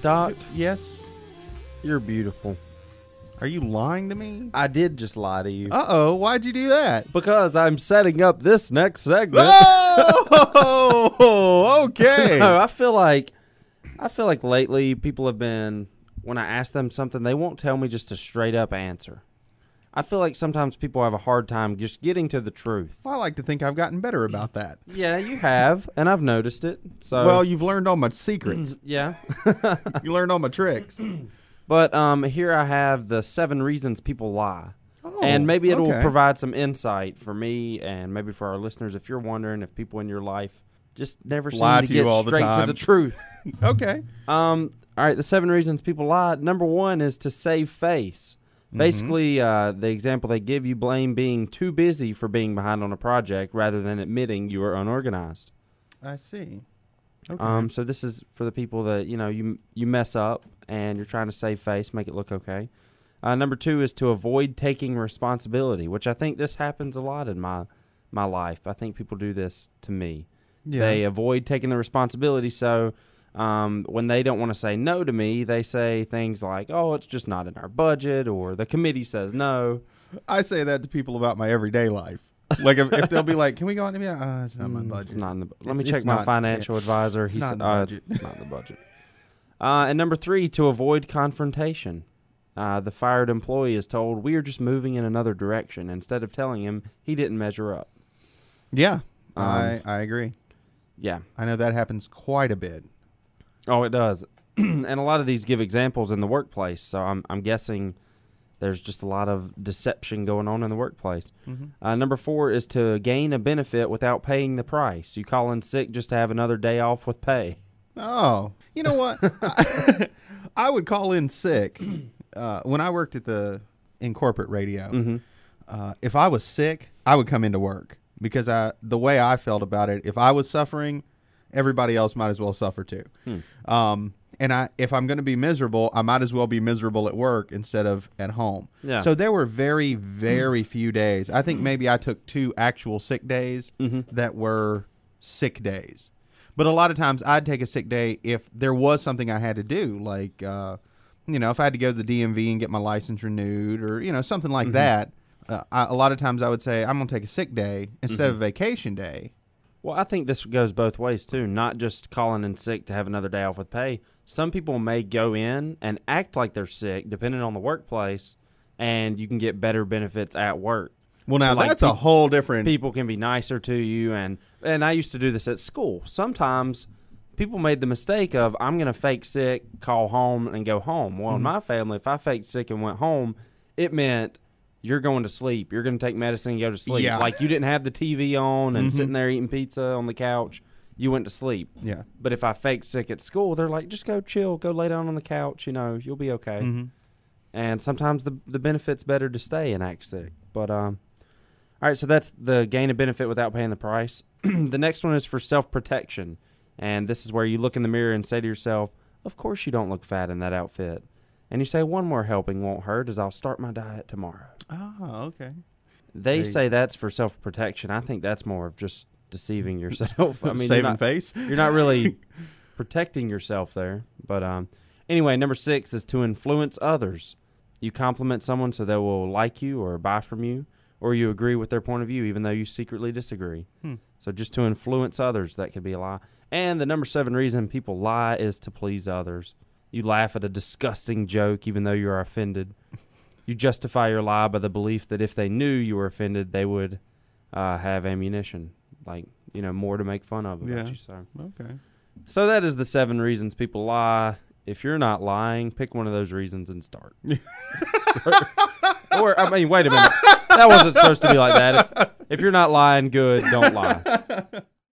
Doc, Yes. you're beautiful. Are you lying to me? I did just lie to you. Uh-oh. Why'd you do that? Because I'm setting up this next segment. Oh, okay. No, I feel like lately people have been, when I ask them something, they won't tell me just a straight up answer. I feel like sometimes people have a hard time just getting to the truth. I like to think I've gotten better about that. Yeah, you have, and I've noticed it. So Well, you've learned all my secrets. yeah. You learned all my tricks. But here I have the 7 reasons people lie. Oh, And maybe it will okay. provide some insight for me and maybe for our listeners if you're wondering if people in your life just never Lie seem to to you get all the straight to time. the truth. Okay. All right, the 7 reasons people lie. Number 1 is to save face. Basically, the example they give you blame being too busy for being behind on a project rather than admitting you are unorganized. I see. Okay. So this is for the people that, you mess up and you're trying to save face, make it look okay. Number 2 is to avoid taking responsibility, which I think this happens a lot in my life. I think people do this to me. Yeah. They avoid taking the responsibility, so when they don't want to say no to me, they say things like, oh, it's just not in our budget, or the committee says no. I say that to people about my everyday life. Like if they'll be like, "Can we go on?" It's not my budget. It's not in the Let me It's check my not- financial advisor. It's He not said, in the budget. it's not in the budget. And number 3, to avoid confrontation. The fired employee is told, we are just moving in another direction, instead of telling him he didn't measure up. Yeah, I agree. Yeah. I know that happens quite a bit. Oh, it does. And a lot of these give examples in the workplace, so I'm guessing there's just a lot of deception going on in the workplace. Number 4 is to gain a benefit without paying the price. You call in sick just to have another day off with pay. Oh, you know what? I would call in sick when I worked in corporate radio. If I was sick, I would come into work because the way I felt about it, if I was suffering, everybody else might as well suffer too. And if I'm going to be miserable, I might as well be miserable at work instead of at home. Yeah. So there were very, very few days. I think maybe I took 2 actual sick days that were sick days. But a lot of times I'd take a sick day if there was something I had to do, like, if I had to go to the DMV and get my license renewed or, something like that. A lot of times I would say, I'm going to take a sick day instead of a vacation day. Well, I think this goes both ways, too, not just calling in sick to have another day off with pay. Some people may go in and act like they're sick, depending on the workplace, and you can get better benefits at work. Well, now Like that's a whole different... People can be nicer to you, and I used to do this at school. Sometimes people made the mistake of, I'm going to fake sick, call home, and go home. Well, in my family, if I faked sick and went home, it meant you're going to sleep. You're going to take medicine and go to sleep. Yeah. Like you didn't have the TV on and sitting there eating pizza on the couch. You went to sleep. Yeah. But if I faked sick at school, they're like, just go chill, go lay down on the couch, you'll be okay. And sometimes the benefit's better to stay and act sick. But, all right, so that's the gain of benefit without paying the price. The next one is for self-protection. And this is where you look in the mirror and say to yourself, of course you don't look fat in that outfit. And you say, one more helping won't hurt as I'll start my diet tomorrow. Oh, okay. They say that's for self-protection. I think that's more of just deceiving yourself. I mean, saving face. You're not really protecting yourself there. But anyway, number 6 is to influence others. You compliment someone so they will like you or buy from you, or you agree with their point of view even though you secretly disagree. So just to influence others, that could be a lie. And the number 7 reason people lie is to please others. You laugh at a disgusting joke even though you are offended. You justify your lie by the belief that if they knew you were offended, they would have ammunition, like, more to make fun of about you. So, Okay. So that is the 7 reasons people lie. If you're not lying, pick one of those reasons and start. Wait a minute. That wasn't supposed to be like that. If you're not lying, good, don't lie.